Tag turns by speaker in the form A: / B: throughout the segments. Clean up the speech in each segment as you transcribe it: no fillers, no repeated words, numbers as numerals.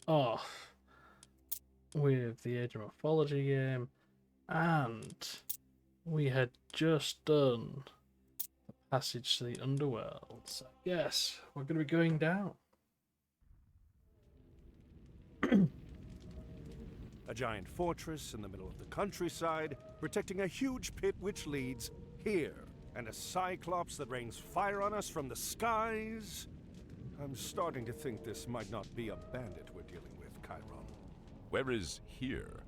A: off with the Age of Mythology game, and we had just done the passage to the underworld. So yes, we're going to be going down.
B: A giant fortress in the middle of the countryside, protecting a huge pit which leads here. And a cyclops that rains fire on us from the skies. I'm starting to think this might not be a bandit we're dealing with, Chiron.
C: Where is here?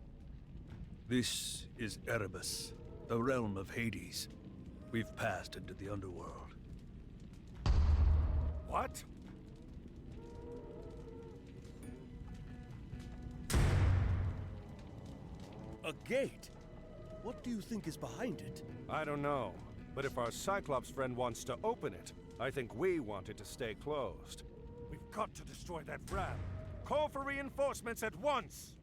D: This is Erebus, the realm of Hades. We've passed into the underworld.
B: What?
E: A gate? What do you think is behind it?
B: I don't know. But if our Cyclops friend wants to open it, I think we want it to stay closed. We've got to destroy that ram. Call for reinforcements at once!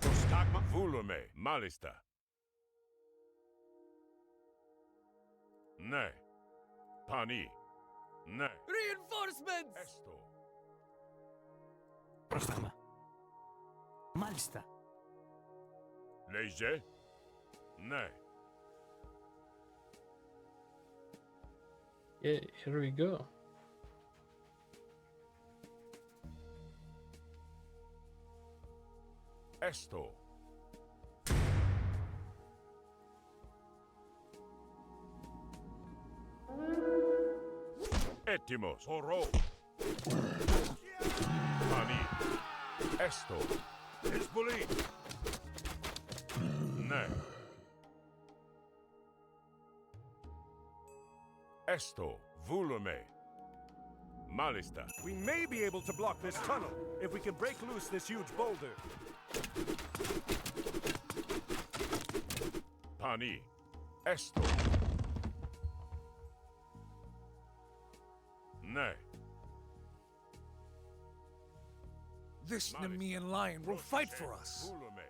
C: Prostagma volume malista. Ne. Pani. Ne.
F: Reinforcements!
C: Esto.
F: Πρόσταγμα. Μάλιστα.
C: Leje. Ne.
A: Yeah, here we go.
C: Esto. Etimos. Horo. Pani. Esto. Hezbollah. Ne. Esto. Volume. Malista.
B: We may be able to block this tunnel if we can break loose this huge boulder.
C: Pani. Esto. Ne.
G: This Nemean lion will fight for us.
C: Volume.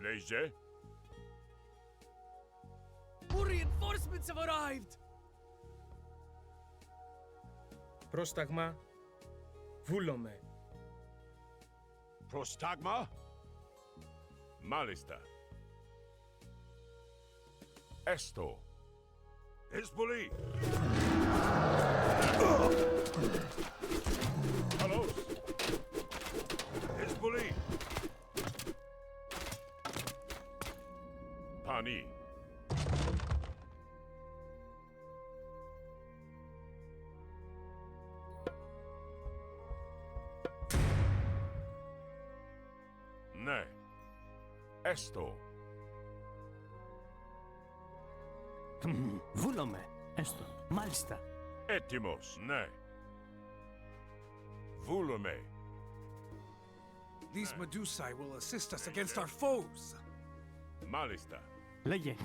C: Leje.
F: More reinforcements have arrived!
H: Πρόσταγμα, βούλομαι.
C: Prostagma. Malista. Esto. Hezbollah. Halos. Hezbollah. Pani. Ne. Esto.
F: Βούλομαι. Έστω. Μάλιστα.
C: Έτοιμος, ναι. Βούλομαι.
G: These Medusae will assist us against our foes.
C: Μάλιστα.
F: Λέγε.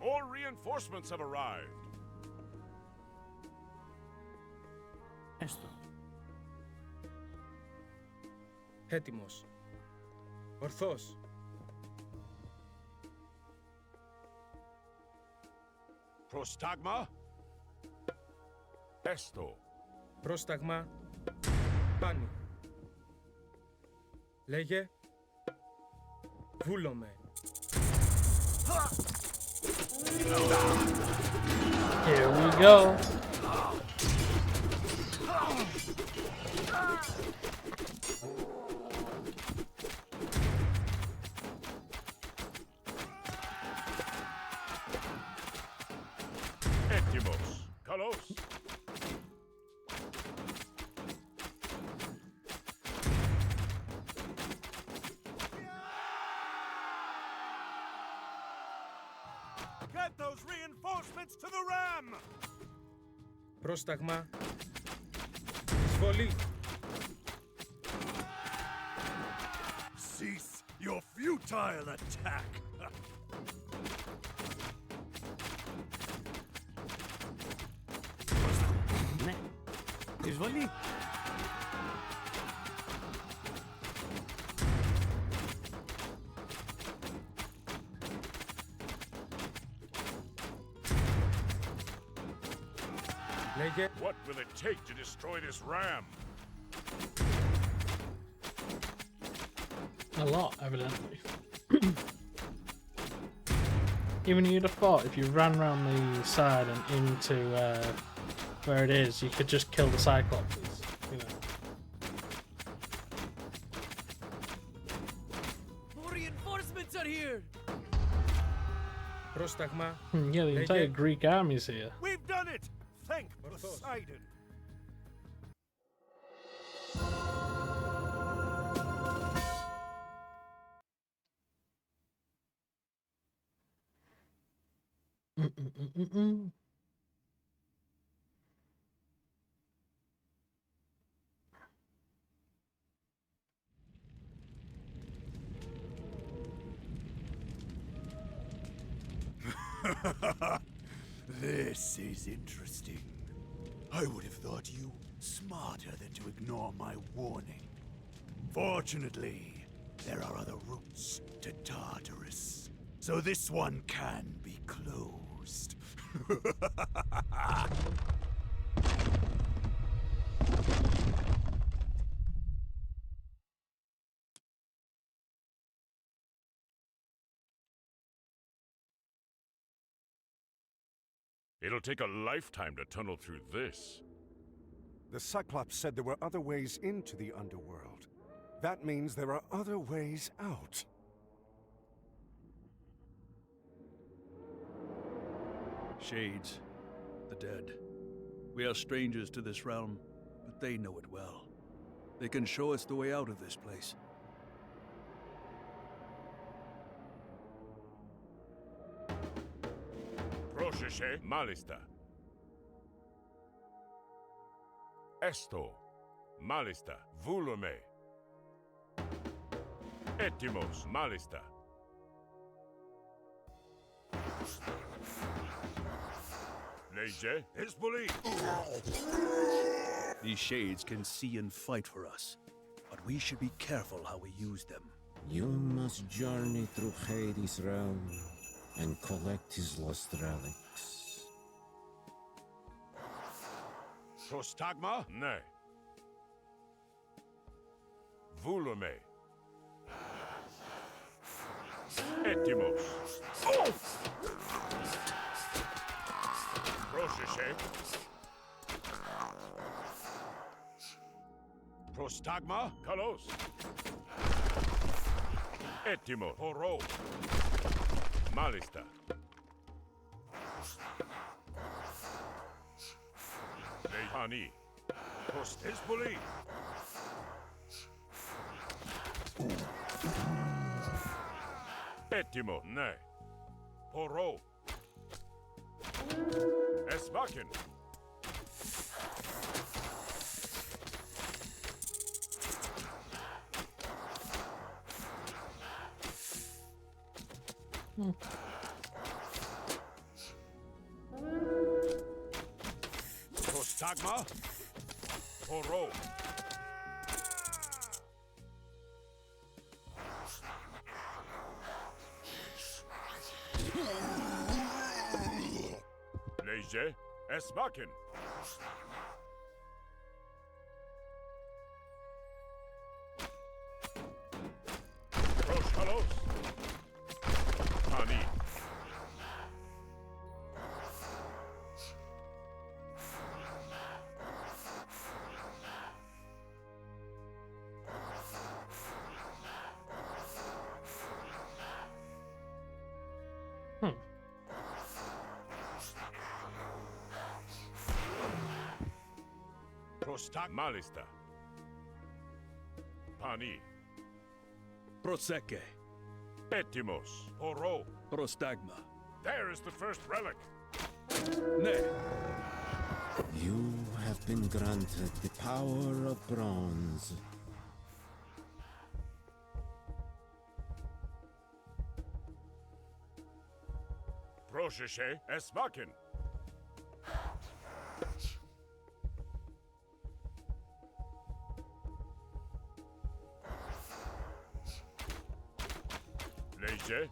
C: More reinforcements have arrived.
F: Έστω.
H: Έτοιμος. Ορθός.
C: Prostagma. Esto.
H: Πρόσταγμα, πάνι. Λέγε. Βούλομαι.
A: Here we go.
C: Έτοιμος. Καλώς.
B: Get those reinforcements to the ram!
H: Πρόσταγμα. Εισβολή.
B: Cease your futile attack!
F: Ναι. Εισβολή.
H: Λέγε.
C: What will it take to destroy this ram?
A: A lot, evidently. Even you'd have thought if you ran around the side and into where it is, you could just kill the Cyclopses, you know.
F: More reinforcements are here!
H: Πρόσταγμα.
A: Yeah, the entire Greek army's here.
B: We've done it! Thank
H: Orthos.
B: Poseidon!
I: This is interesting. I would have thought you smarter than to ignore my warning. Fortunately, there are other routes to Tartarus, so this one can be closed.
C: It'll take a lifetime to tunnel through this.
B: The Cyclops said there were other ways into the underworld. That means there are other ways out.
D: Shades, the dead. We are strangers to this realm, but they know it well. They can show us the way out of this place.
C: Πρόσεχε, μάλιστα. Έστω, μάλιστα, βούλομαι. Έτοιμος, μάλιστα. Λέγε,
B: His belief!
D: These shades can see and fight for us, but we should be careful how we use them.
J: You must journey through Hades' realm and collect his lost relics.
C: Πρόσταγμα, ναι. Βούλομαι. Έτοιμος. Πρόσεχε. Πρόσταγμα, καλώς. Έτοιμος. Χορό. Μάλιστα. Πανί. Προς πολύ. Έτοιμο, ναι. Χορό. Εσβάκεν. Πρόσταγμα. Χορό. Λέγε, εσβάκεν. Προσκαλώς. Πανί. Μάλιστα. Πανί.
D: Proseke,
C: Έτοιμος. Χορό.
D: prostagma.
C: There is the first relic.
D: Ne,
J: You have been granted the power of bronze.
C: Πρόσεχε, εσβάκεν. Λέγε.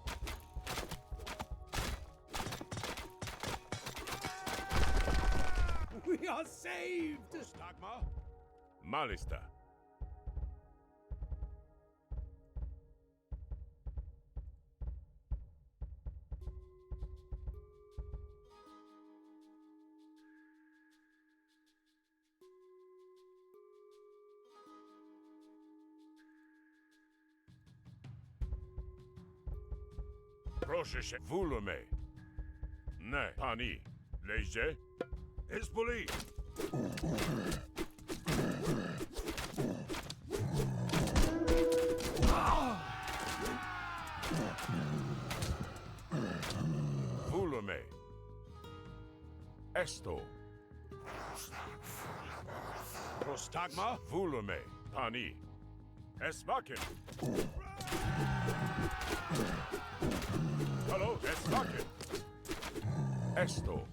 E: We are saved!
B: Prostagma?
C: Malista. Proszę się, wulume. Ne, pani. Leździe?
B: Izbuli!
C: Wulume. Esto.
B: Prostagma?
C: Wulume. Pani. Esmakin. Hello, Esmakin. Esto.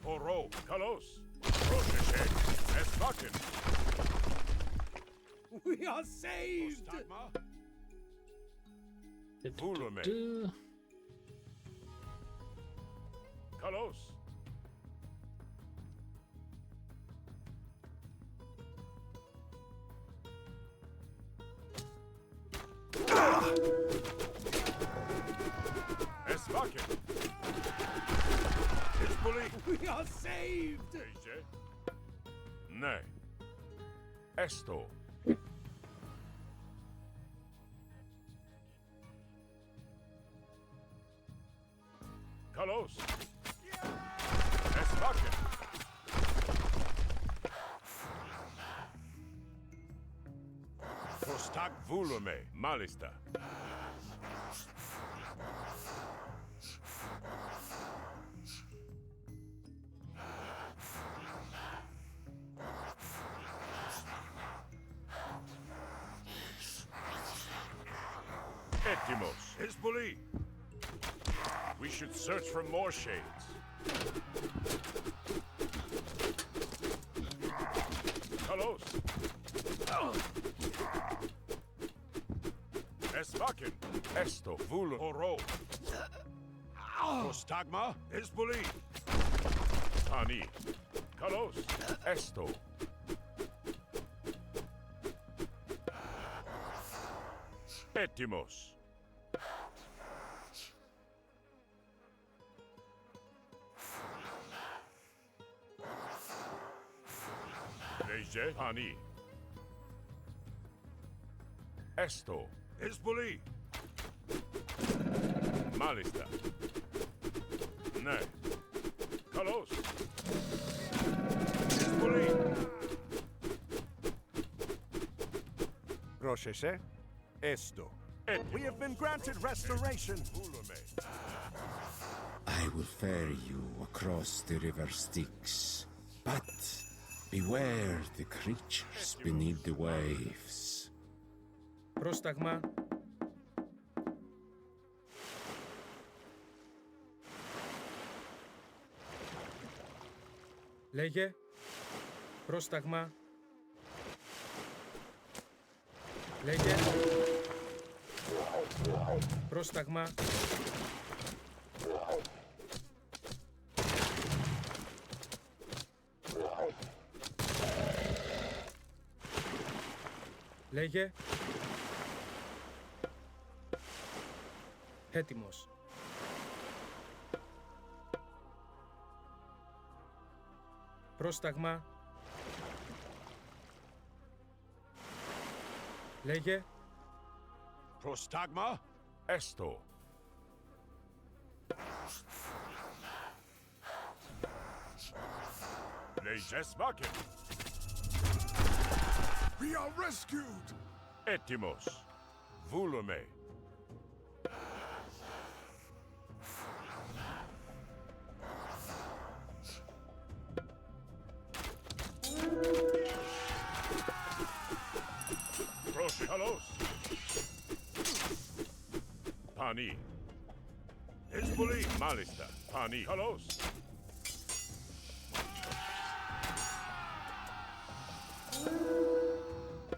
C: Oro. Kalos. Proszę się. Esmakin.
E: We are saved!
B: Prostagma?
C: Wulume. Kalos. Esmakin.
B: Izbuli!
E: We are saved!
C: Leździe? Ne. Esto. Kalos. Esmakin.
B: Prostag...
C: Wulume. Malista. Etimos.
B: Izbuli!
C: We should search for more shades. Kalos. Esmakin. Esto. Vulu. Oro.
B: Prostagma? Izbuli!
C: Pani. Kalos. Esto. Etimos. Leździe? Pani. Esto.
B: Izbuli!
C: Malista. Ne. Kalos.
B: Izbuli! Proszę się. Esto. We have been granted restoration.
C: Wulume.
J: I will ferry you across the river Styx. But beware the creatures beneath the waves.
H: Πρόσταγμα. Λέγε. Πρόσταγμα. Λέγε. Πρόσταγμα. Λέγε. Έτοιμος. Πρόσταγμα. Λέγε.
B: Prostagma?
C: Esto. Leździe? Esmakin.
B: We are rescued!
C: Etimos. Wulume. Proszę, Kalos. Pani.
B: Izbuli!
C: Malista. Pani. Kalos.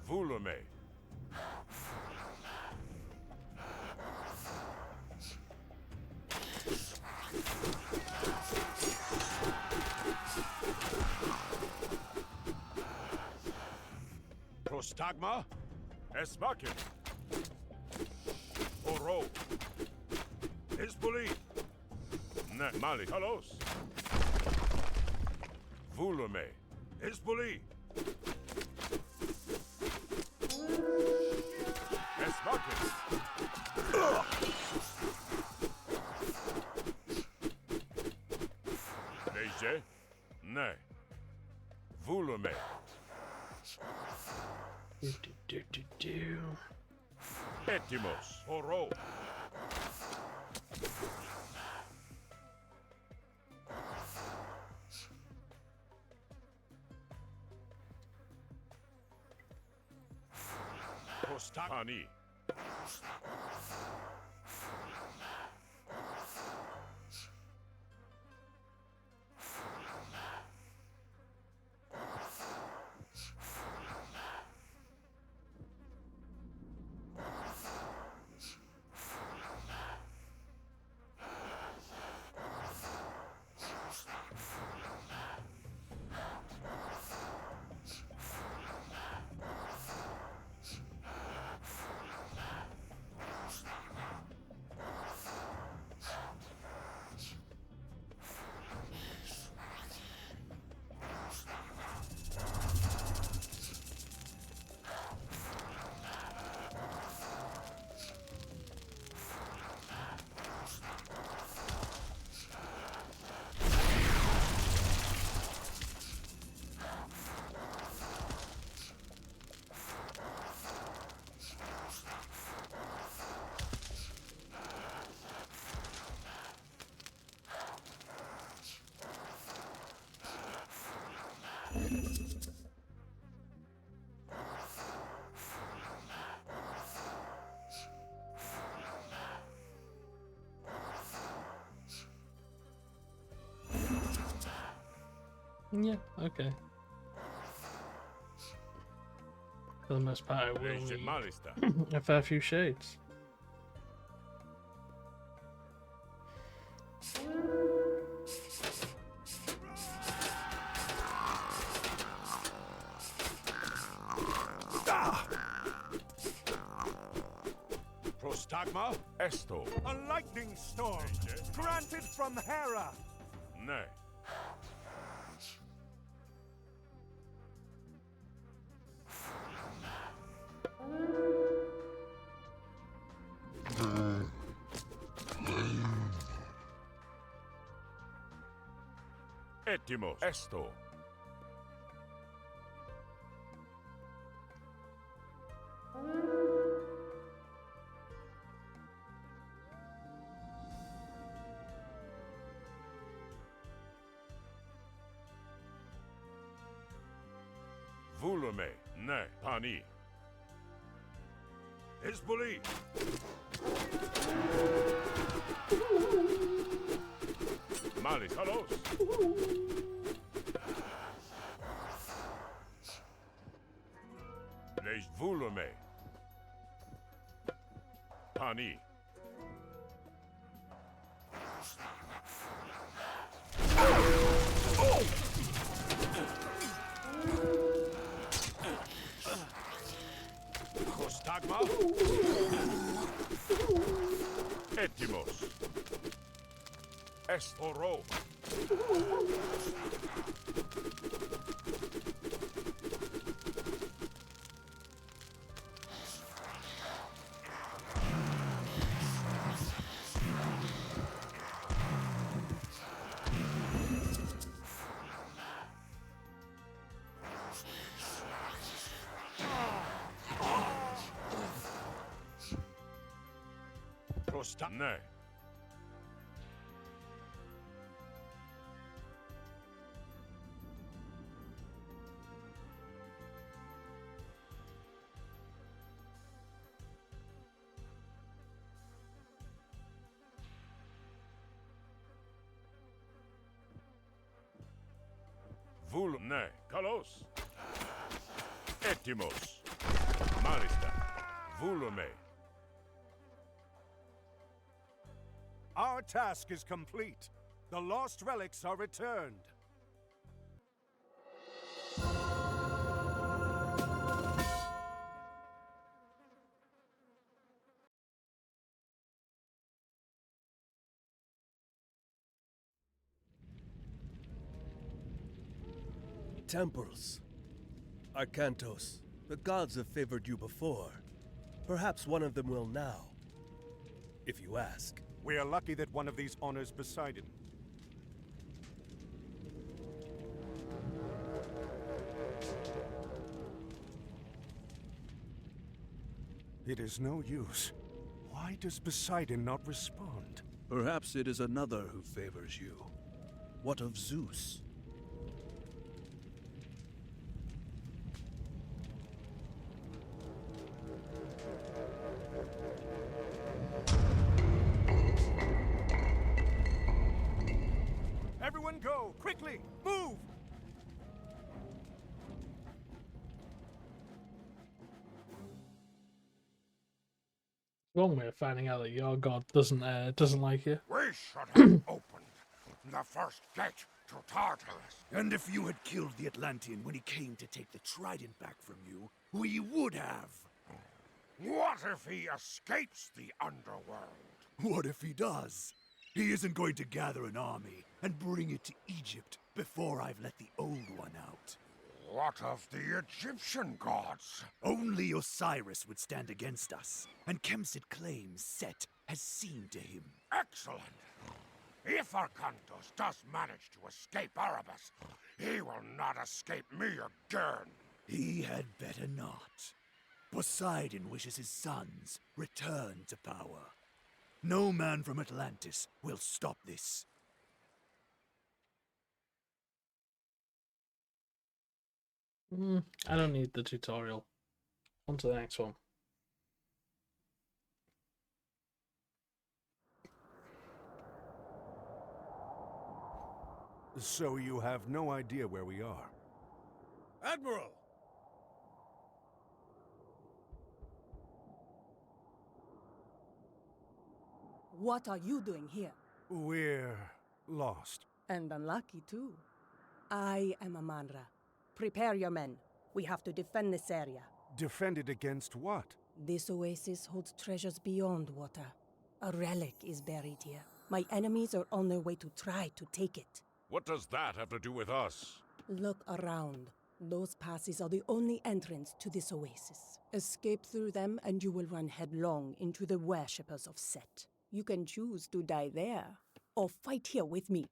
C: Wulume.
B: Prostagma?
C: Esmakin.
B: Oro. Isbuli.
C: Ne, Mali, Kalos. Vulume.
B: Isbuli.
C: Esmakin. Leje. Ne. Vulume.
A: Do.
C: Etimos.
B: Oro. Prostagma.
C: Pani.
A: Yeah, okay. For the most part, I will
C: Leje
A: need
C: Malista.
A: a fair few shades.
B: Prostagma.
C: Esto.
B: A lightning storm. Granted from Hera.
C: Ne. Etimos. Esto. Vulume. Ne. Pani.
B: Isbuli.
C: Mali, Kalos. Leje Vulume. Pani.
B: Prostagma.
C: Etimos.
B: Oro. Prostagma.
C: Ne. Ne. Kalos. Etimos. Malista. Vulume.
B: Our task is complete. The lost relics are returned.
E: temples. Arcantos, the gods have favored you before. Perhaps one of them will now. If you ask.
B: We are lucky that one of these honors Poseidon. It is no use. Why does Poseidon not respond?
D: Perhaps it is another who favors you. What of Zeus?
B: Everyone go! Quickly! Move!
A: One way of finding out that your god doesn't like you.
C: We should have opened the first gate to Tartarus.
I: And if you had killed the Atlantean when he came to take the trident back from you, we would have.
C: What if he escapes the underworld?
I: What if he does? He isn't going to gather an army and bring it to Egypt before I've let the old one out.
C: What of the Egyptian gods?
I: Only Osiris would stand against us, and Kemsit claims Set has seen to him.
C: Excellent. If Arcantos does manage to escape Erebus, he will not escape me again.
I: He had better not. Poseidon wishes his sons return to power. No man from Atlantis will stop this.
A: I don't need the tutorial. On to the next one.
B: So you have no idea where we are?
G: Admiral!
K: What are you doing here?
B: We're lost.
K: And unlucky, too. I am Amanra. Prepare your men. We have to defend this area.
B: Defend it against what?
K: This oasis holds treasures beyond water. A relic is buried here. My enemies are on their way to try to take it.
C: What does that have to do with us?
K: Look around. Those passes are the only entrance to this oasis. Escape through them and you will run headlong into the worshippers of Set. You can choose to die there, or fight here with me.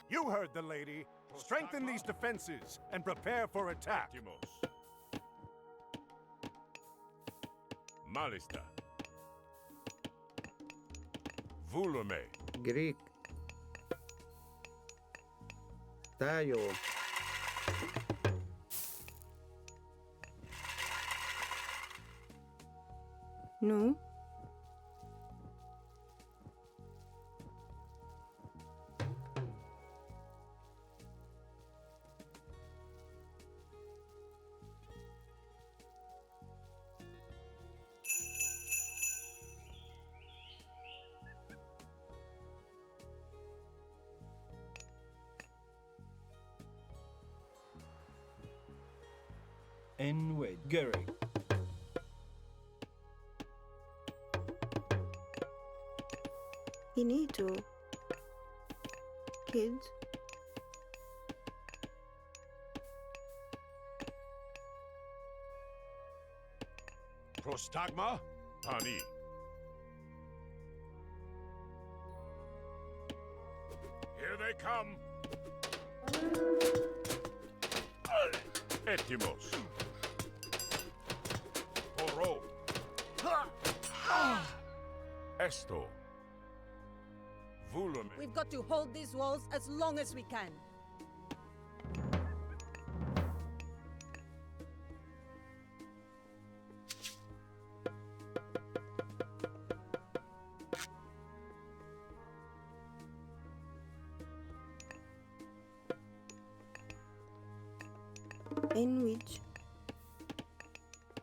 B: You heard the lady. Strengthen these defenses and prepare for attack.
C: Timos. Malista. Vulume.
H: Greek. Tayo.
K: No?
E: Enwed Gary.
K: You need to. Kids.
C: Prostagma. Pani. Here they come. Etimos. Oro. Esto. Vulum.
K: We've got to hold these walls as long as we can.
L: Enwich.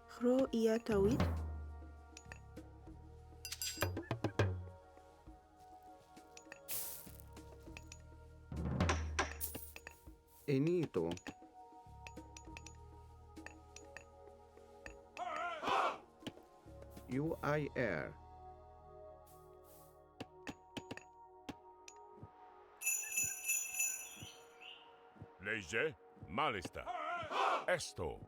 L: Hro ia tawid.
H: Enito. UIR.
C: Leje. Malista. Esto.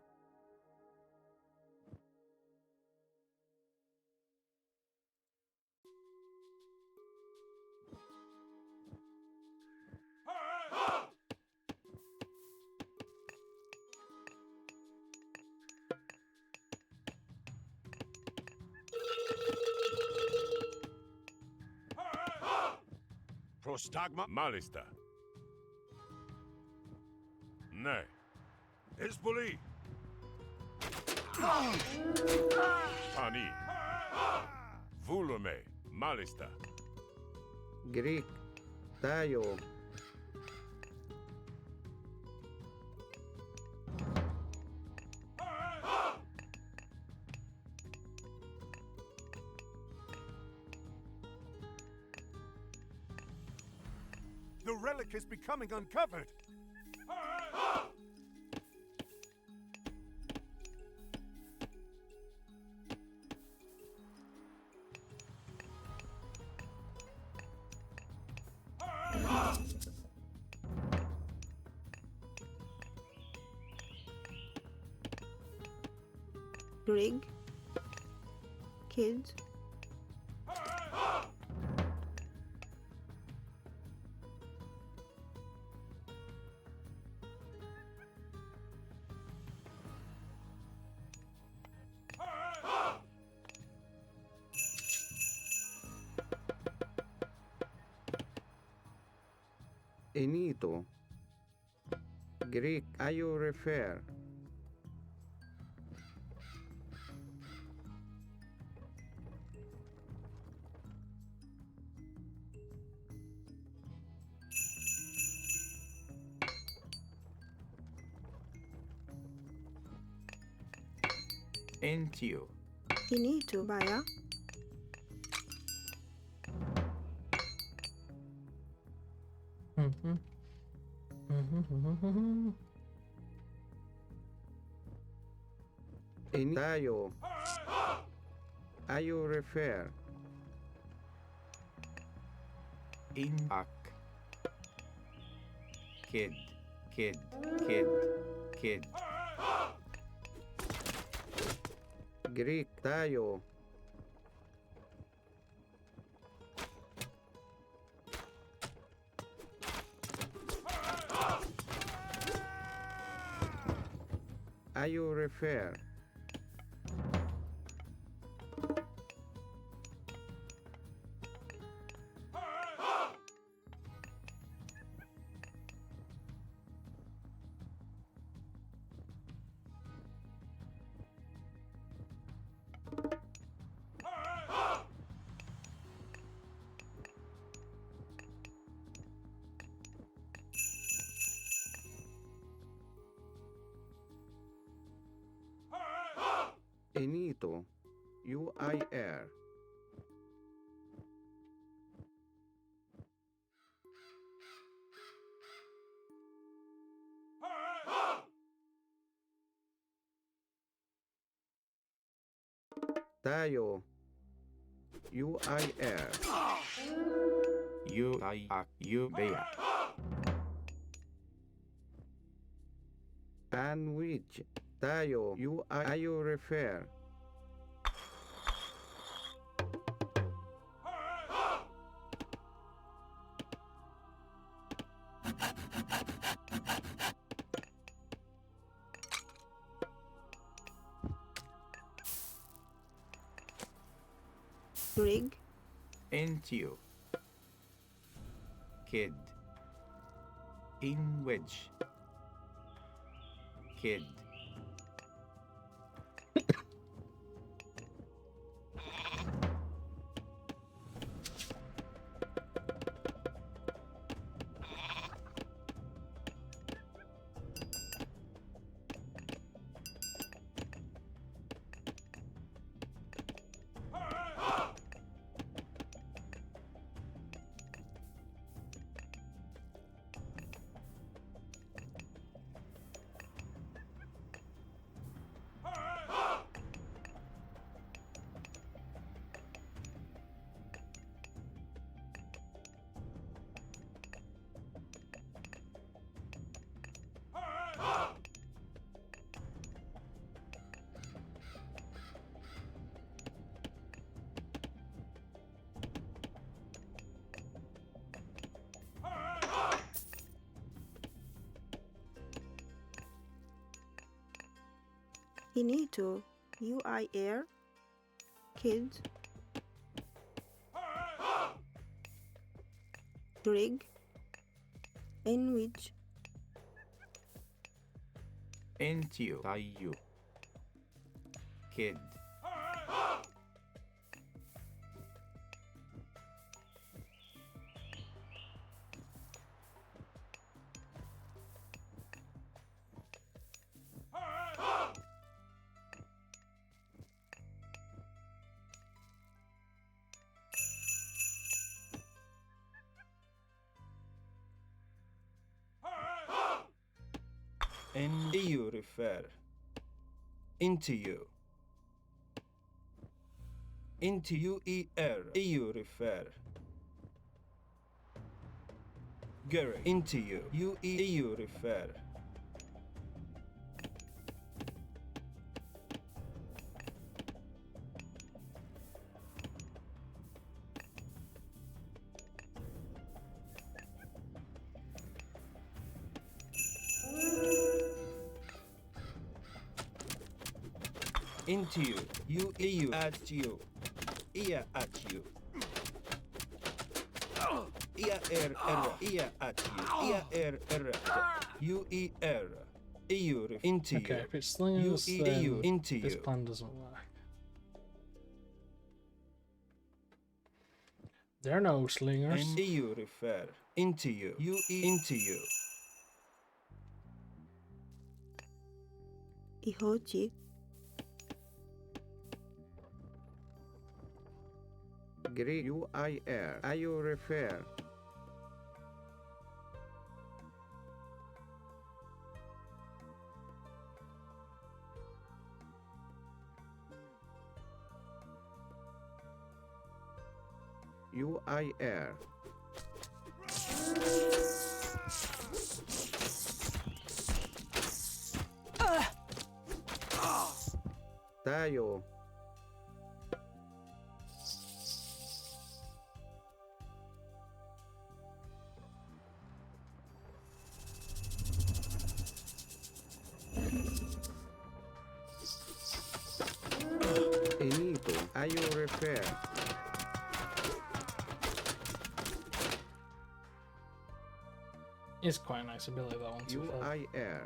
C: Prostagma. Malista. Ne. Hezbollah. Pani. Volume. Malista.
H: Greek. Tayo.
B: The relic is becoming uncovered.
L: Grig. Kids.
H: Enito. Greek. Ayo refer.
M: Entio.
L: Inito baya.
H: Tayo. Ayo refer.
M: Inak. Kid. Kid. Kid. Kid.
H: Greek. Tayo. Ayo refer. Enito. UIR. Tayo. UIR.
M: Ubea.
H: Anwich. Tayo. Ayo refer.
L: Grig.
M: Entio. Kid. In wedge. Kid.
L: Inito. UI air. Kids. Grig. Enwich.
M: Entio. Tayu. Kid.
E: EU refer. Into you. Into you ER. EU refer. Gary. Into you. EU refer. Into you. EU at you. Ear at you. Ear ear at you. Ear UER. EU into
A: Okay,
E: you.
A: if it's slingers, then
E: into
A: this
E: you.
A: plan doesn't work. There are no slingers.
E: And EU refer. Into you. Into you.
L: Ihochi.
H: Greek UIR. You refer. UIR. Tayo. Inito. You refer.
A: It's quite a nice ability, that one. To be fair.
H: UIR.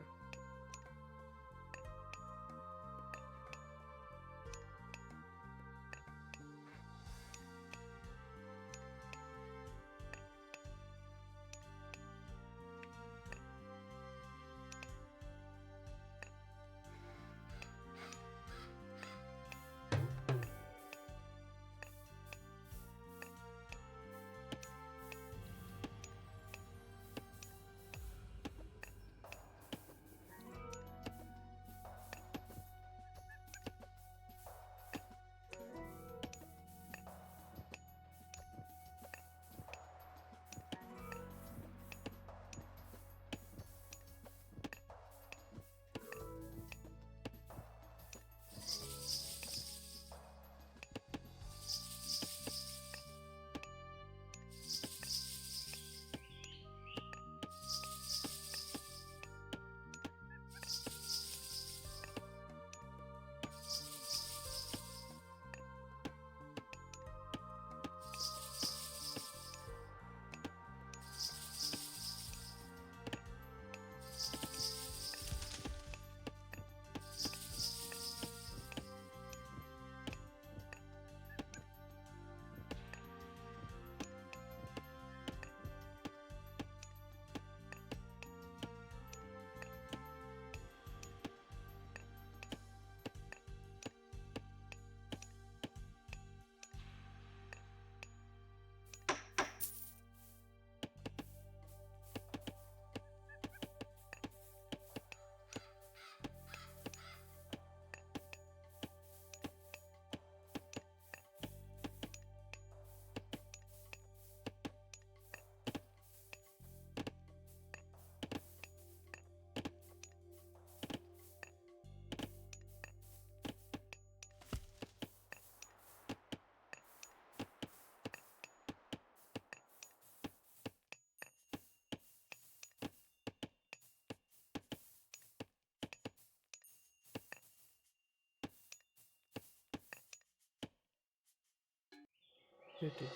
A: There we go.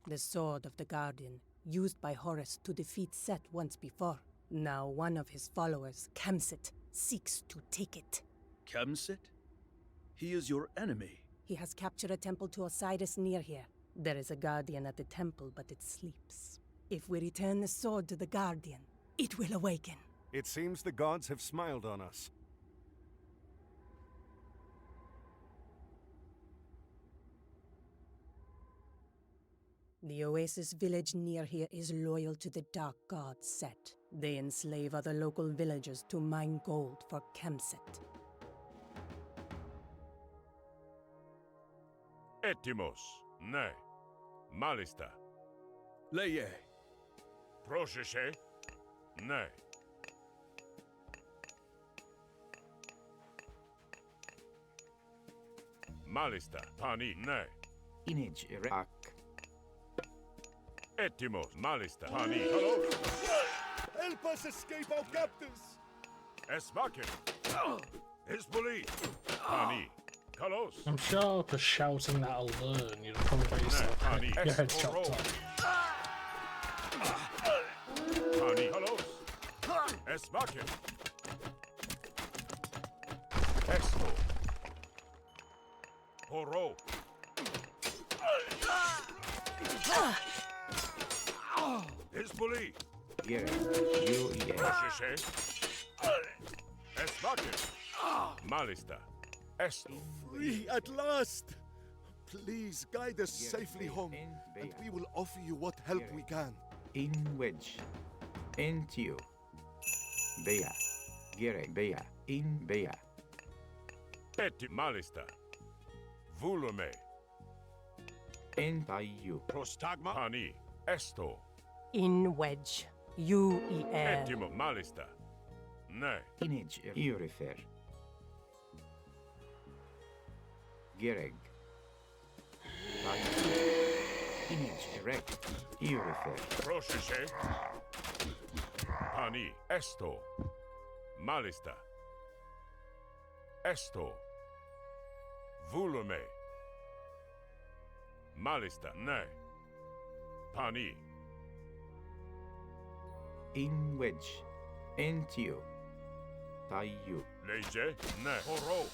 K: The sword of the Guardian, used by Horus to defeat Set once before. Now one of his followers, Kemsit, seeks to take it.
D: Kemsit? He is your enemy.
K: He has captured a temple to Osiris near here. There is a Guardian at the temple, but it sleeps. If we return the sword to the Guardian, it will awaken.
B: It seems the gods have smiled on us.
K: The Oasis village near here is loyal to the dark god Set. They enslave other local villagers to mine gold for Kemsit.
C: Etimos, ne. Malista.
D: Leye.
C: Prosheshe, ne. Malista, pani, ne.
M: Inij Irak.
C: Etimos, Malista, pani. Hello?
E: Help us escape our captors!
C: Esmakin. Isbuli. Pani. Kalos.
A: I'm sure for shouting that I'll learn, you'd probably yourself
C: Pani.
A: your head chopped off.
C: Pani. Kalos. Esmakin. Esto. Horo. Isbuli.
M: Gereg. UES.
C: Prosheshe. Esmakin. Malista. Esto.
E: Free at last! Please guide us safely home, and we will offer you what help we can.
M: In wedge. Entio. Bea. Gereg. Bea. In Bea.
C: Peti Malista. Volume.
M: Entayu.
C: Prostagma. Pani. Esto.
K: In wedge. UER.
C: Etimo Malista. Ne.
M: Inij Iurifer. Gereg. Inij Erek. Iurifer.
C: Prosheshe. Pani. Esto. Malista. Esto. Volume. Malista. Ne. Pani.
M: In wedge. Entio. Tayu.
C: Leje. Ne. Horo.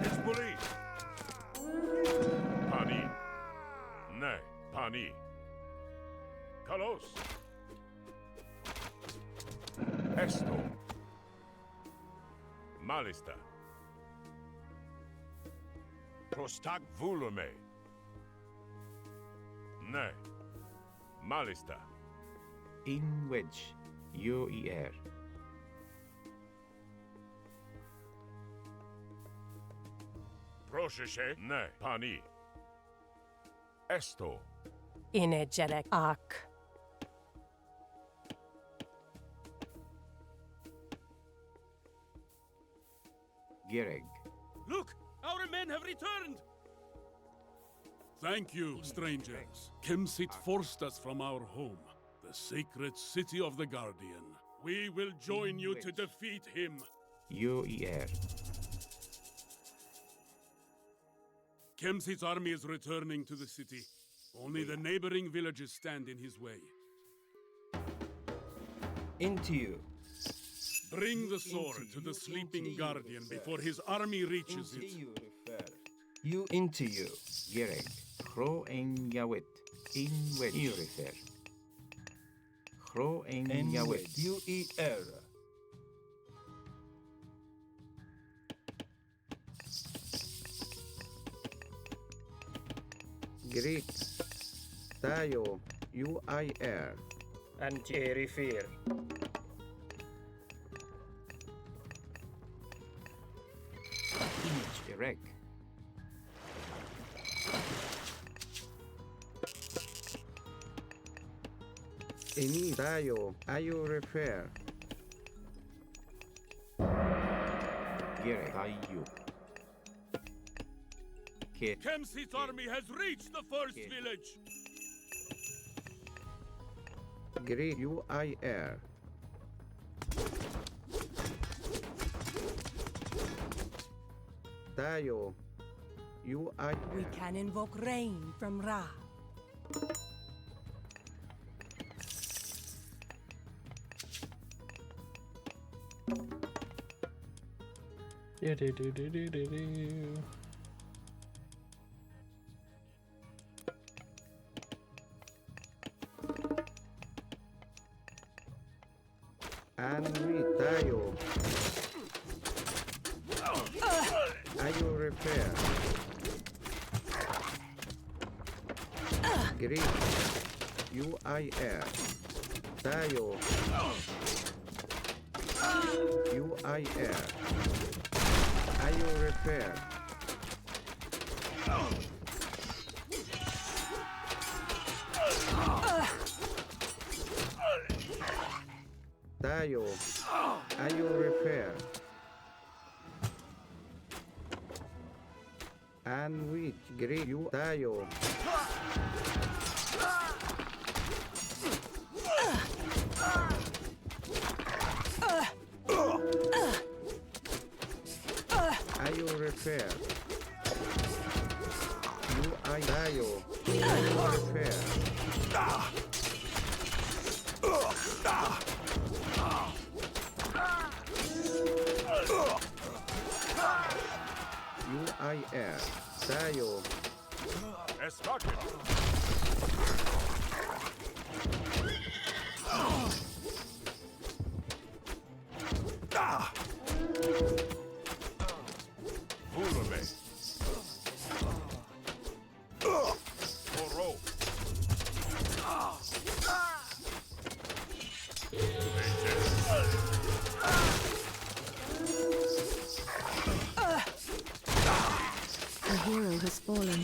C: Isbuli. Pani. Ne. Pani. Kalos. Esto. Malista. Prostag volume. Ne. Malista.
M: In wedge. UER.
C: Prosheshe. Ne. Pani. Esto.
K: Energetic arc.
M: Gereg.
F: Look! Our men have returned!
N: Thank you, strangers. Kemsit forced us from our home, the sacred city of the Guardian. We will join you to defeat him.
M: UER.
N: Kemsit's army is returning to the city. Only the neighboring villages stand in his way.
M: Into you.
N: Bring the sword to the sleeping Guardian before his army reaches it.
M: You into you. Gereg. Hro en Yawit. In wet. Iurifer. Hro en Yawit. UER.
H: Greek. Tayo. UIR.
M: Anti-refer. Image erect.
H: Ini tayo. Ayo refer.
M: Gere Dayu. Kid.
N: Kemsit's army has reached the first village.
H: Greet UIR. Tayo. UIR.
K: We can invoke rain from Ra.
A: Do.
H: Anwi tayo. Ayo repair. Greet. UIR. Tayo. UIR. Ayo repair. Tayo. Ayo repair. And which greet you tayo. Ayo repair. You ay tayo. Ayo repair. UIR. Tayo.
C: Esvaken. Fulame. Oro.
O: A hero has fallen.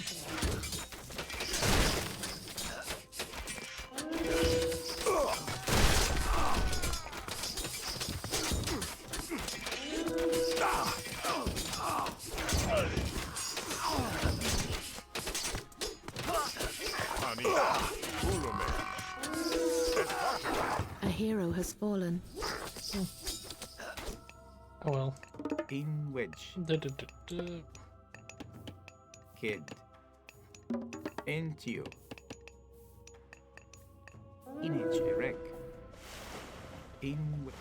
O: A hero has fallen.
A: Oh well.
M: In wedge. Kid. Entio. Inage erect. In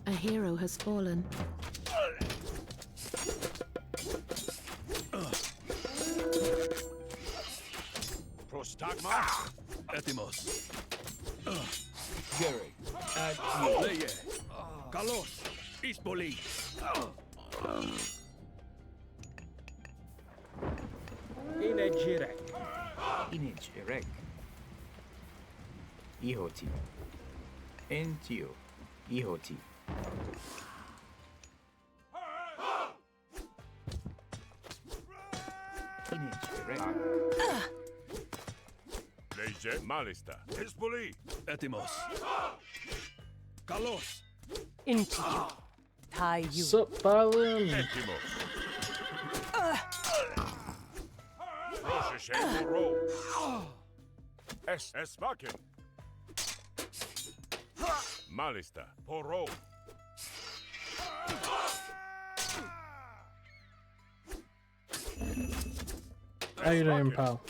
O: A hero has fallen.
C: Prostagma.
D: Etimos.
M: Gary.
D: Leye. Kalos. Ispoli.
M: Inage erect. Inage erect. Ihoti. Entio. Ihoti. Inage erect.
C: Leje malista. Hezbollah.
D: Etimos. Kalos.
K: Into you. Tie you.
A: Sup, Balin?
C: Etimos. Rosheshe Oro. Esvaken. Malista. Poro.
A: How you doing, pal?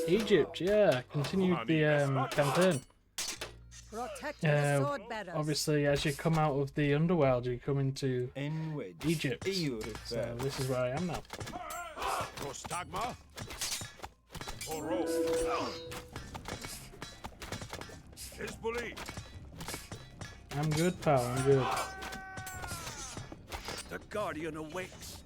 A: Egypt, yeah, continued the campaign.
K: Protect the sword bearers.
A: Obviously, as you come out of the underworld, you come into Egypt. So this is where I am now.
C: Prostagma. Oro. Hezbollah.
A: I'm good, pal, I'm good.
D: The Guardian awakes.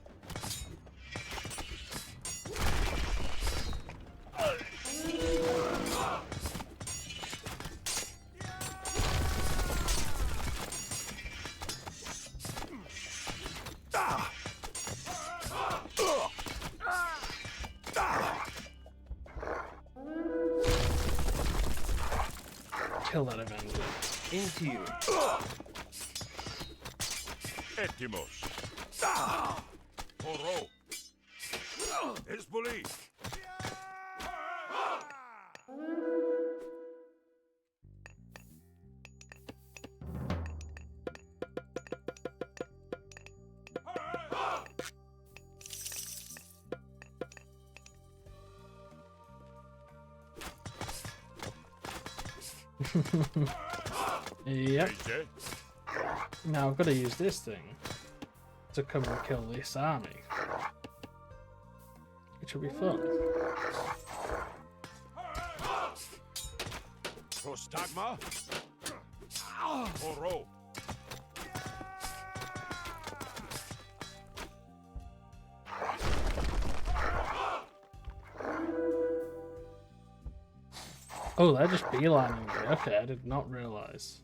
A: kill that eventually.
M: Into you.
C: Etimos. Horo. Hezbollah.
A: Yep. Now I've got to use this thing to come and kill this army, which will be fun.
C: Prostagma. Horo.
A: Oh, they're just beelining me. Okay, I did not realise.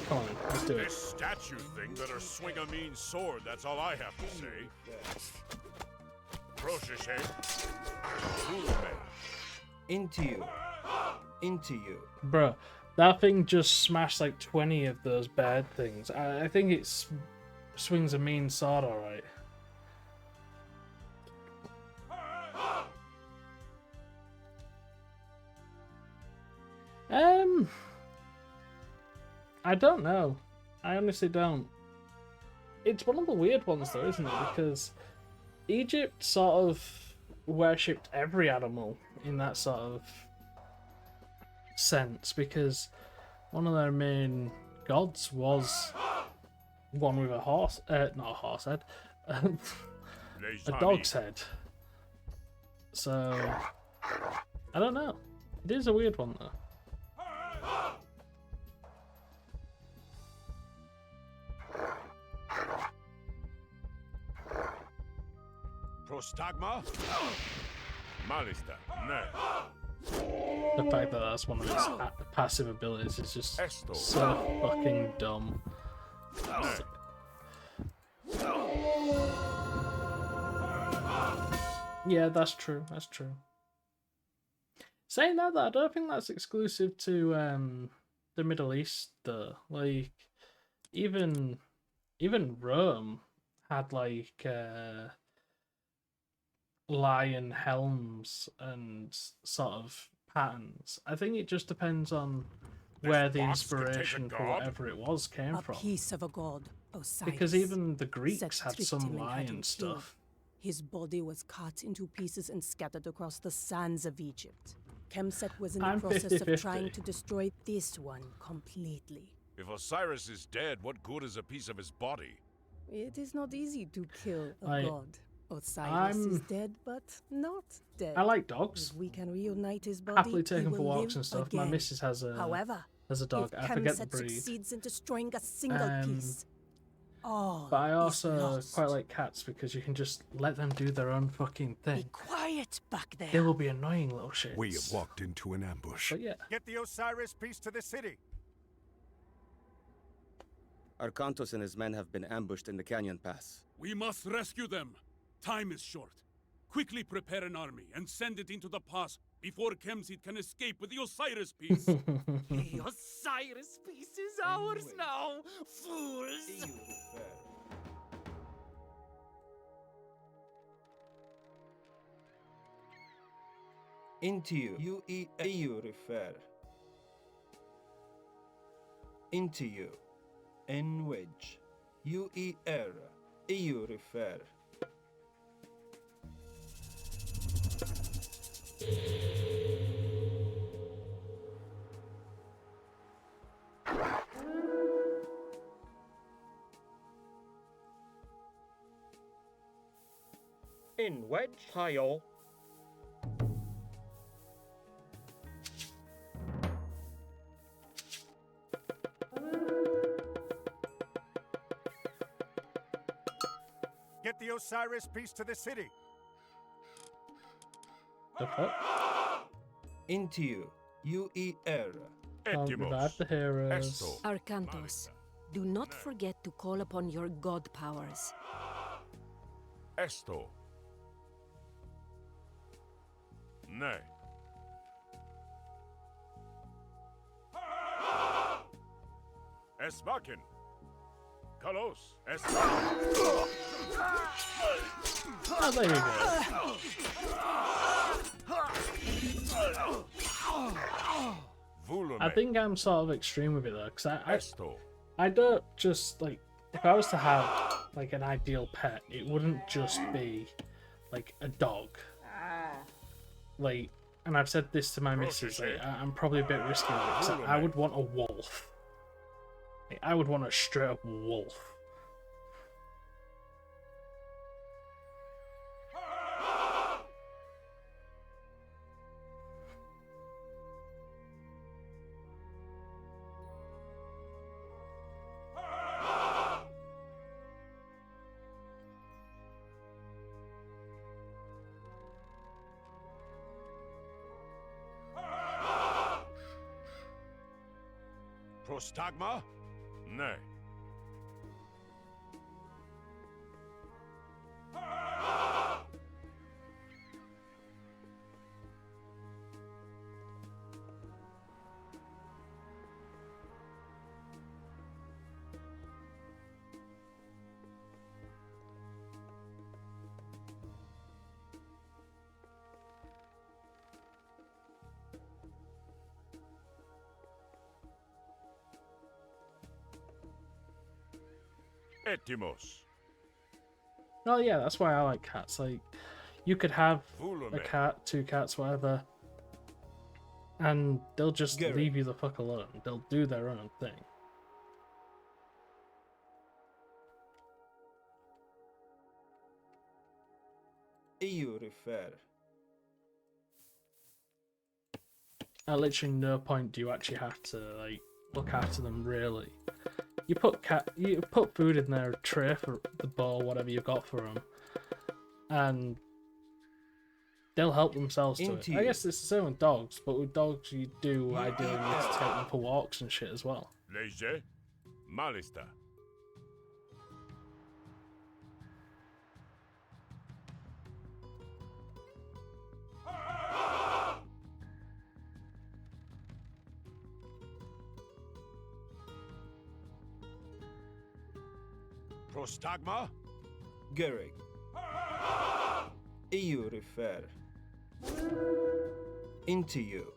A: Come on, let's do it.
C: This statue thing better swing a mean sword, that's all I have to say. Prosheshe.
M: Into you. Into you.
A: Bruh, that thing just smashed like 20 of those bad things. I think it swings a mean sword, alright. I don't know. I honestly don't. It's one of the weird ones though, isn't it? Because Egypt sort of worshipped every animal in that sort of sense, because one of their main gods was one with a horse, not a horse head, a dog's head. So, I don't know. It is a weird one though.
C: Prostagma? Malista. Ne.
A: The fact that that's one of his passive abilities is just so fucking dumb. Yeah, that's true. That's true. Saying that, though, I don't think that's exclusive to the Middle East, though. Like, even Rome had like lion helms and sort of patterns. I think it just depends on where the inspiration for whatever it was came from.
K: A piece of a god, Osiris.
A: Because even the Greeks had some lion stuff.
K: His body was cut into pieces and scattered across the sands of Egypt. Kemset was in the process of trying to destroy this one completely.
C: If Osiris is dead, what good is a piece of his body?
K: It is not easy to kill a god. Osiris is dead, but not dead.
A: I like dogs.
K: If we can reunite his body,
A: happily take him for
K: he will
A: walks and stuff.
K: again.
A: My missus has a dog.
K: If
A: I forget the
K: Kemset
A: breed.
K: succeeds in destroying a single piece,
A: but I also quite like cats because you can just let them do their own fucking thing.
K: Be quiet back there.
A: They will be annoying little shits.
C: We have walked into an ambush.
A: But yeah.
B: Get the Osiris piece to the city.
P: Arkantos and his men have been ambushed in the canyon pass.
N: We must rescue them. Time is short. Quickly prepare an army and send it into the pass before Kemsit can escape with the Osiris piece.
F: The Osiris piece is ours now, fools!
M: Into you. You refer. Into you. En wedge. UER. EU refer.
Q: In wedge, hi-all.
B: Get the Osiris piece to the city.
A: The fuck?
M: Into you. UER.
A: Can't revive the heroes.
R: Arkantos, do not forget to call upon your god powers.
C: Esto. Nay. Esmakin. Kalos.
A: Oh, there we go. I think I'm sort of extreme with it though, because I don't just like, if I was to have like an ideal pet, it wouldn't just be like a dog. Like, and I've said this to my missus, like, I'm probably a bit risky with it, because I would want a wolf. Like, I would want a straight up wolf.
C: Prostagma? Nay. Etimos.
A: Oh yeah, that's why I like cats. Like, you could have a cat, 2 cats, whatever, and they'll just leave you the fuck alone. They'll do their own thing.
M: EU refer.
A: At literally no point do you actually have to like look after them really. You put food in their tray for the bowl, whatever you've got for them, and they'll help themselves to it. I guess it's the same with dogs, but with dogs you do ideally need to take them for walks and shit as well.
C: Leger. Malista. Prostagma?
M: Gerig. EU refer. Into you.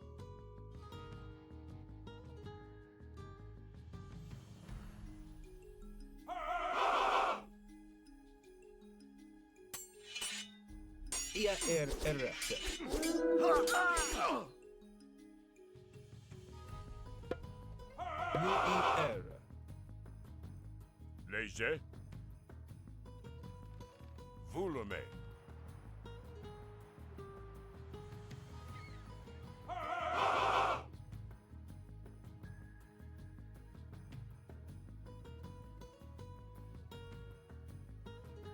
M: Ia errette. UIR.
C: Leger. Volume.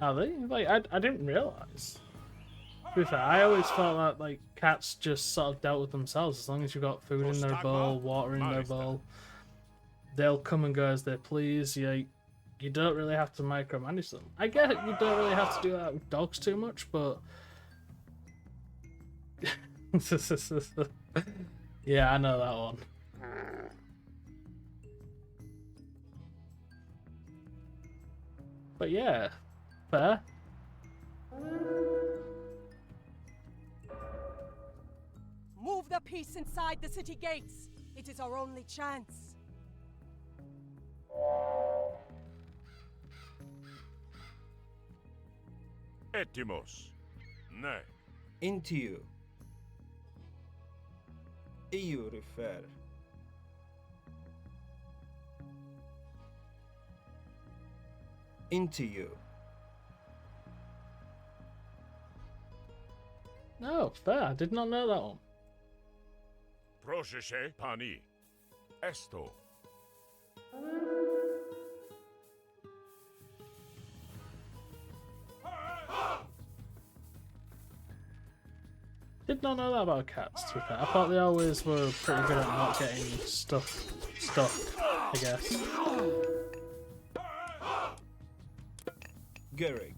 A: Are they? Like, I didn't realise. To be fair, I always thought that like cats just sort of dealt with themselves. As long as you've got food in their bowl, water in their bowl, they'll come and go as they please. You don't really have to micromanage them. I get it, you don't really have to do that with dogs too much, but yeah, I know that one. But yeah, fair.
K: Move the piece inside the city gates. It is our only chance.
C: Etimos. Nay.
M: Into you. EU refer. Into you.
A: No, fair. I did not know that one.
C: Prosheshe pani. Esto.
A: Did not know that about cats, to be fair. I thought they always were pretty good at not getting stuff, I guess.
M: Gerig.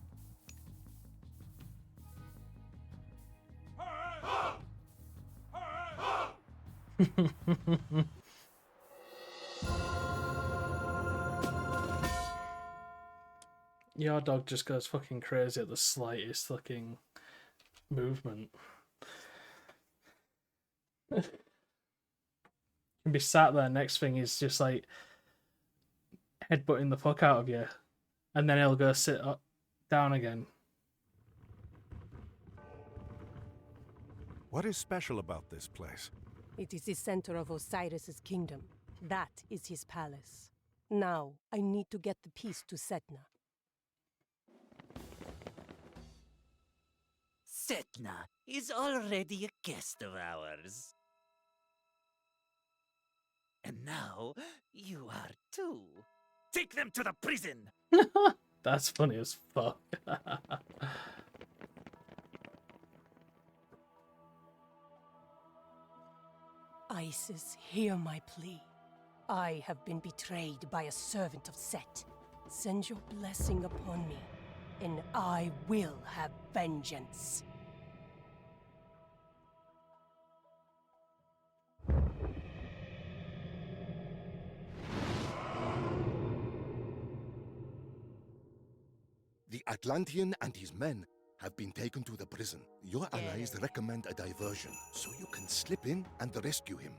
A: Your dog just goes fucking crazy at the slightest fucking movement. Can be sat there, next thing is just like headbutting the fuck out of you, and then he'll go sit up, down again.
B: What is special about this place?
R: It is the center of Osiris's kingdom. That is his palace. Now, I need to get the piece to Setna.
F: Setna is already a guest of ours. And now, you are too. Take them to the prison!
A: That's funny as fuck.
R: Isis, hear my plea. I have been betrayed by a servant of Set. Send your blessing upon me, and I will have vengeance.
S: The Atlantean and his men have been taken to the prison. Your allies recommend a diversion, so you can slip in and rescue him.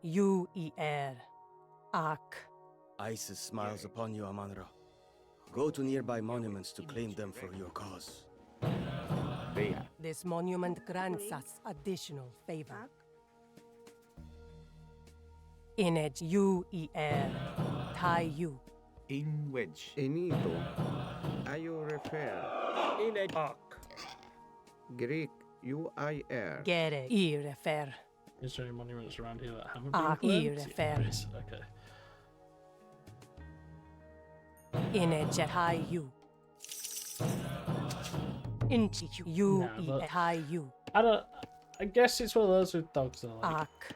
R: You, Ier. Ak.
P: Isis smiles upon you, Amanra. Go to nearby monuments to claim them for your cause.
R: This monument grants us additional favor. In it, you, Ier. Tai you.
H: In wedge. Enito. Ayo refer.
Q: In a arc.
H: Greek. UIR.
R: Gere. Irefer.
A: Is there any monuments around here that haven't been claimed?
R: Irefer.
A: Okay.
R: In a Jehai you. Into you, Jehai you.
A: I guess it's one of those with dogs though. Like,
R: Ak.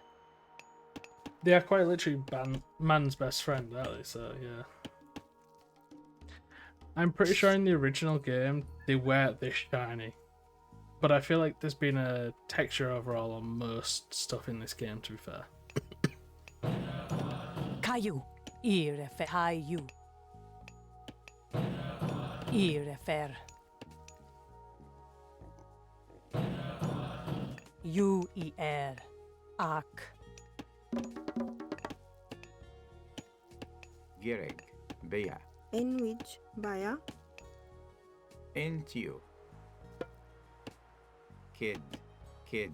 A: they are quite literally man's best friend, aren't they? So yeah. I'm pretty sure in the original game they weren't this shiny, but I feel like there's been a texture overall on most stuff in this game. To be fair.
R: Caillou. Irefer. Caillou. Irefer. You, Ier. Ak.
H: Gereg. Bea.
L: In which, Baya?
H: Entio. Kid. Kid.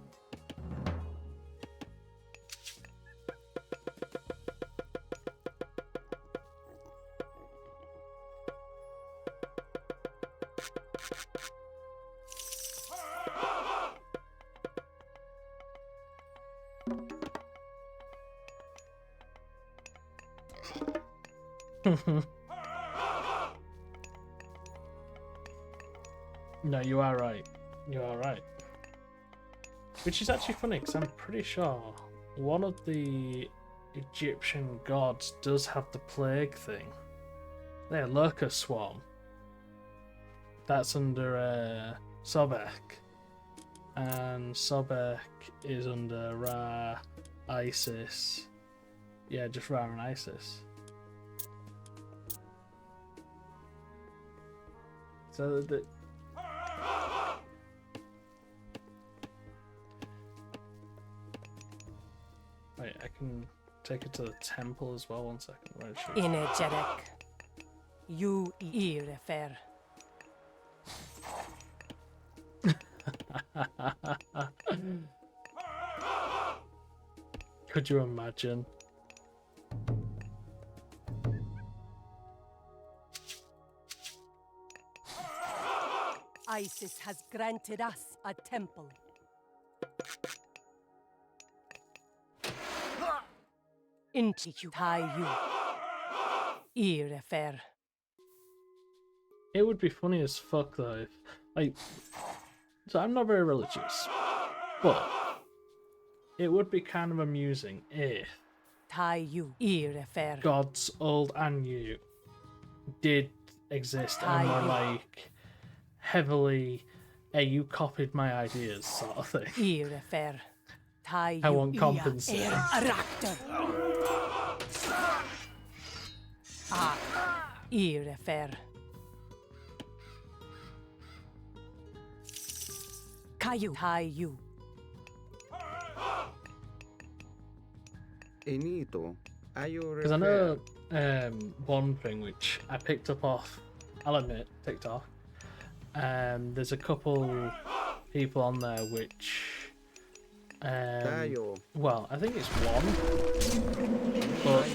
A: No, you are right. You are right. Which is actually funny because I'm pretty sure one of the Egyptian gods does have the plague thing. There, locust swarm. That's under Sobek. And Sobek is under Ra, Isis. Yeah, just Ra and Isis. So the wait, I can take it to the temple as well. 1 second. Where is she?
R: In a Jerek. You, Irefer.
A: Could you imagine?
R: Isis has granted us a temple. Into you. Irefer.
A: It would be funny as fuck though if, like, so I'm not very religious, but it would be kind of amusing if gods old and new did exist and were like heavily, hey, you copied my ideas sort of thing. I want compensate.
R: Irefer. Caillou. Caillou.
H: Enito.
A: Because I know one thing which I picked up off, I'll admit, TikTok. There's a couple people on there which, well, I think it's one, but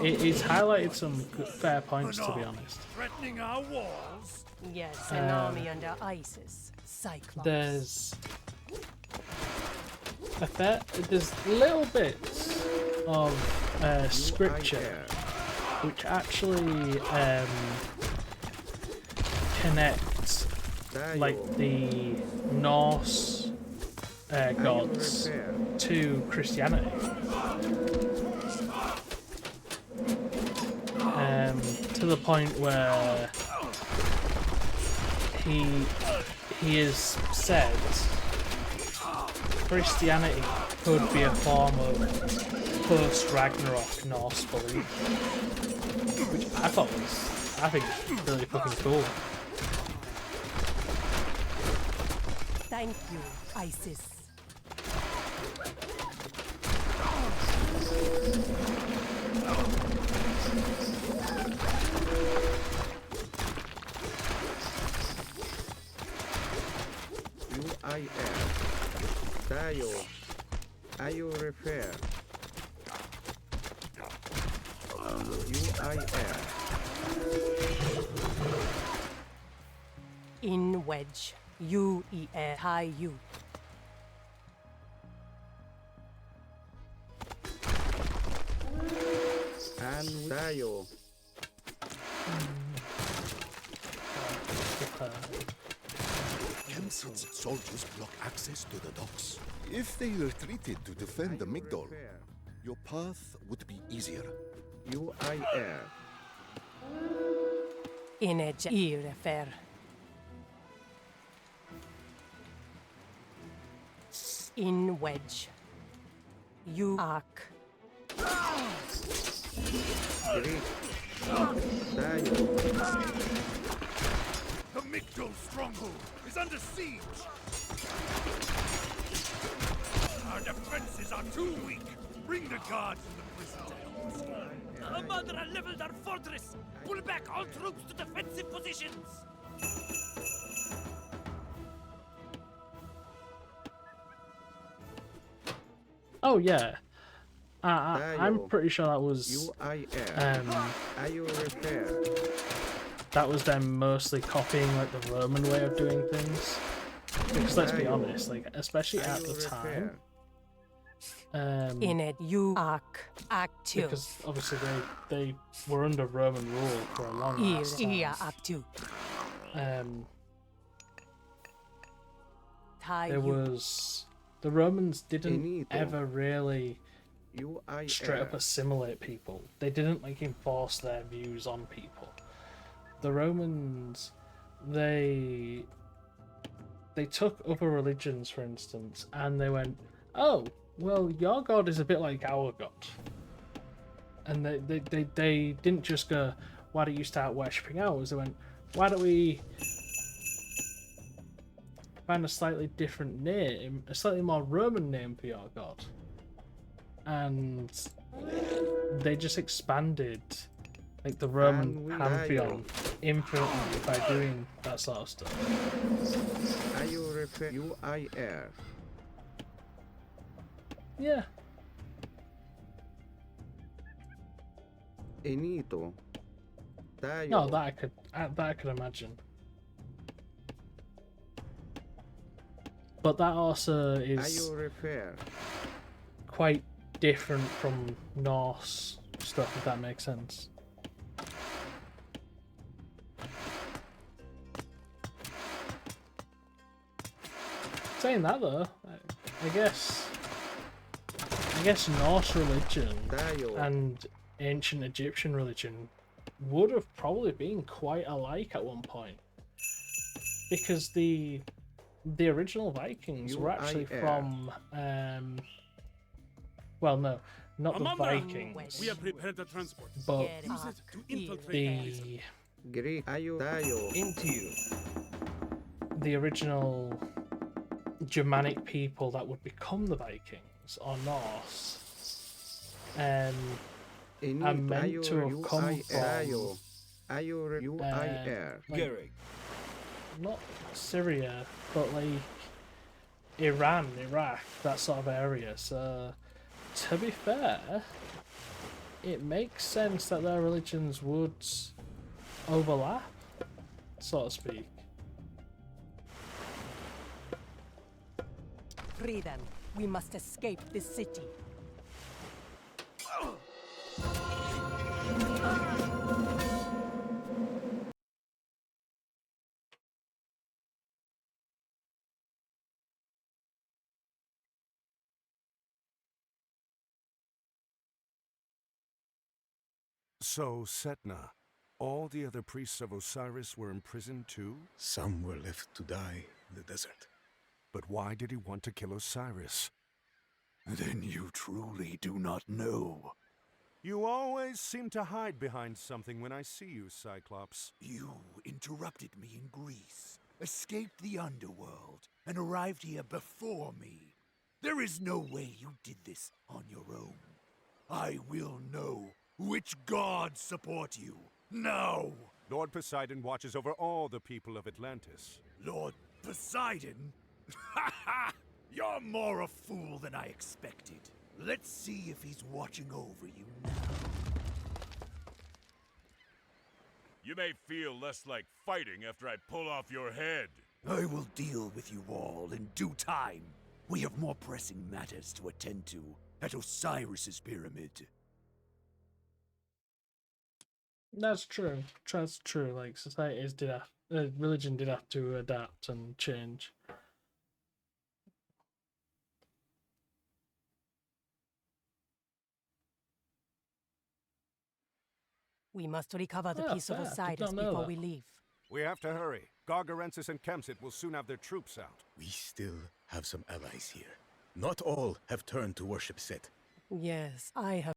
A: it's highlighted some good, fair points, to be honest.
R: Threatening our walls? Yes, an army under ISIS. Cyclops.
A: There's little bits of scripture which actually connect like the Norse gods to Christianity. To the point where he is said Christianity could be a form of post-Ragnarok Norse belief, which I think is really fucking cool.
R: Thank you, ISIS.
H: Tayo. Ayo refer. UIR.
R: In wedge. UER. High U.
H: And tayo.
S: Kemsin's soldiers block access to the docks. If they retreated to defend the Migdol, your path would be easier.
H: UIR.
R: In edge. Irefer. In wedge. You arc.
C: The Migdol stronghold is under siege. Our defenses are too weak. Bring the guards from the prison to help us.
F: Amadra leveled our fortress. Pull back all troops to defensive positions.
A: Oh yeah, I'm pretty sure that was that was them mostly copying like the Roman way of doing things. Because let's be honest, like especially at the time,
R: in it you arc active.
A: Because obviously they were under Roman rule for a long time. There was the Romans didn't ever really straight up assimilate people. They didn't like enforce their views on people. The Romans, they took other religions, for instance, and they went, "Oh, well, your god is a bit like our god," and they didn't just go, "Why don't you start worshipping ours?" They went, "Why don't we find a slightly different name, a slightly more Roman name for your god?" And they just expanded like the Roman pantheon infinitely by doing that sort of stuff.
H: UIR.
A: Yeah.
H: Enito.
A: No, that I could imagine. But that also is quite different from Norse stuff, if that makes sense. Saying that though, I guess Norse religion and ancient Egyptian religion would have probably been quite alike at one point, because the the original Vikings were actually from well, no, not the Vikings,
N: We have prepared the transport.
A: but
N: Use it to infiltrate
A: the original Germanic people that would become the Vikings or Norse are meant to have come from like, not Syria, but like Iran, Iraq, that sort of area. So, to be fair, it makes sense that their religions would overlap, so to speak.
R: Free them. We must escape this city.
B: So, Setna, all the other priests of Osiris were imprisoned too?
S: Some were left to die in the desert.
B: But why did he want to kill Osiris?
I: Then you truly do not know.
B: You always seem to hide behind something when I see you, Cyclops.
I: You interrupted me in Greece, escaped the underworld, and arrived here before me. There is no way you did this on your own. I will know which gods support you. Now!
B: Lord Poseidon watches over all the people of Atlantis.
I: Lord Poseidon? Ha ha! You're more a fool than I expected. Let's see if he's watching over you now.
T: You may feel less like fighting after I pull off your head.
I: I will deal with you all in due time. We have more pressing matters to attend to at Osiris's pyramid.
A: That's true. That's true. Like societies did have, religion did have to adapt and change.
R: We must recover the piece of Osiris before we leave.
B: We have to hurry. Gargarensis and Kemsit will soon have their troops out.
S: We still have some allies here. Not all have turned to worship Set.
R: Yes, I have